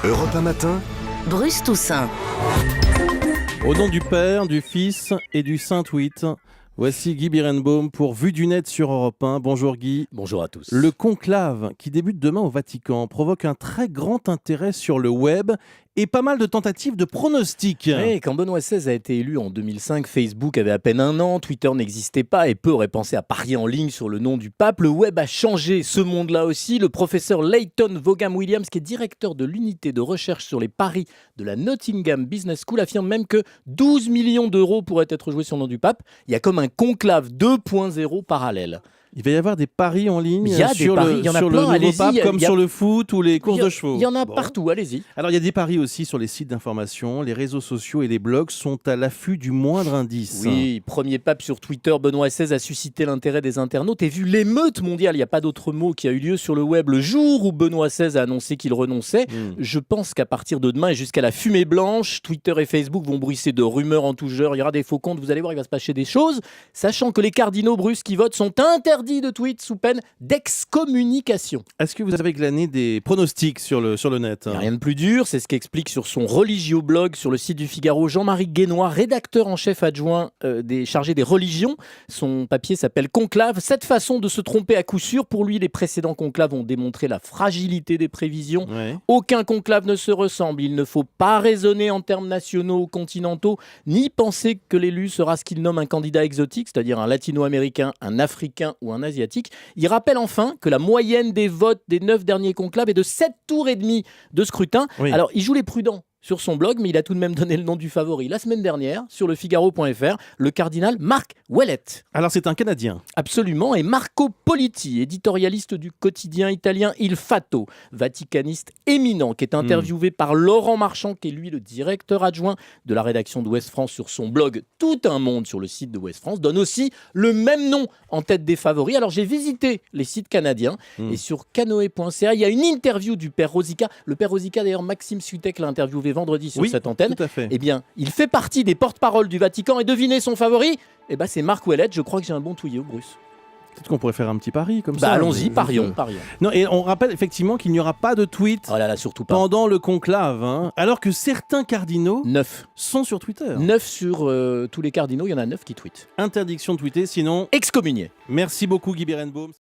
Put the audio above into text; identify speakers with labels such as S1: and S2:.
S1: Europe 1 matin,
S2: Bruce Toussaint.
S3: Au nom du Père, du Fils et du Saint-Huit, voici Guy Birenbaum pour Vue du Net sur Europe 1. Bonjour Guy.
S4: Bonjour à tous.
S3: Le conclave qui débute demain au Vatican provoque un très grand intérêt sur le web et pas mal de tentatives de pronostics.
S4: Oui, quand Benoît XVI a été élu en 2005, Facebook avait à peine un an, Twitter n'existait pas et peu auraient pensé à parier en ligne sur le nom du pape. Le web a changé ce monde-là aussi. Le professeur Leighton Vaughan Williams, qui est directeur de l'unité de recherche sur les paris de la Nottingham Business School, affirme même que 12 millions d'euros pourraient être joués sur le nom du pape. Il y a comme un conclave 2.0 parallèle.
S3: Il va y avoir des paris en ligne
S4: sur le
S3: nouveau pape, comme sur le foot ou les courses de chevaux.
S4: Il y en a partout, allez-y.
S3: Alors il y a des paris aussi sur les sites d'information, les réseaux sociaux et les blogs sont à l'affût du moindre indice.
S4: Oui, premier pape sur Twitter, Benoît XVI a suscité l'intérêt des internautes et vu l'émeute mondiale, il n'y a pas d'autre mot, qui a eu lieu sur le web le jour où Benoît XVI a annoncé qu'il renonçait. Je pense qu'à partir de demain et jusqu'à la fumée blanche, Twitter et Facebook vont bruisser de rumeurs en tout genre, il y aura des faux comptes, vous allez voir, il va se passer des choses, sachant que les cardinaux Bruce qui votent sont interdits de tweets sous peine d'excommunication.
S3: Est-ce que vous avez glané des pronostics sur le net?
S4: Il n'y a rien de plus dur, c'est ce qu'explique sur son religio-blog sur le site du Figaro Jean-Marie Guénois, rédacteur en chef adjoint chargé des religions. Son papier s'appelle Conclave. Cette façon de se tromper à coup sûr, pour lui, les précédents conclaves ont démontré la fragilité des prévisions.
S3: Ouais.
S4: Aucun conclave ne se ressemble. Il ne faut pas raisonner en termes nationaux ou continentaux, ni penser que l'élu sera ce qu'il nomme un candidat exotique, c'est-à-dire un latino-américain, un africain ou un asiatique. Il rappelle enfin que la moyenne des votes des 9 derniers conclaves est de 7 tours et demi de scrutin.
S3: Oui.
S4: Alors, il joue les prudents sur son blog, mais il a tout de même donné le nom du favori. La semaine dernière, sur le Figaro.fr, le cardinal Marc Ouellet.
S3: Alors c'est un Canadien.
S4: Absolument, et Marco Politi, éditorialiste du quotidien italien Il Fatto, vaticaniste éminent, qui est interviewé par Laurent Marchand, qui est lui le directeur adjoint de la rédaction d'Ouest France sur son blog Tout un monde sur le site de Ouest France, donne aussi le même nom en tête des favoris. Alors j'ai visité les sites canadiens, et sur canoë.ca, il y a une interview du père Rosica. Le père Rosica, d'ailleurs, Maxime Sutek l'a interviewé vendredi sur cette antenne.
S3: Tout à fait.
S4: Eh bien, il fait partie des porte-paroles du Vatican, et devinez son favori, eh ben, c'est Marc Ouellet. Je crois que j'ai un bon tuyau, Bruce.
S3: Peut-être qu'on pourrait faire un petit pari comme ça.
S4: Allons-y, parions.
S3: Non, et on rappelle effectivement qu'il n'y aura pas de tweet
S4: Oh là là, surtout pas.
S3: pendant le conclave, hein, alors que certains cardinaux
S4: 9.
S3: sont sur Twitter.
S4: 9 sur tous les cardinaux, il y en a 9 qui tweetent.
S3: Interdiction de tweeter, sinon...
S4: Excommunié.
S3: Merci beaucoup Guy Birenbaum.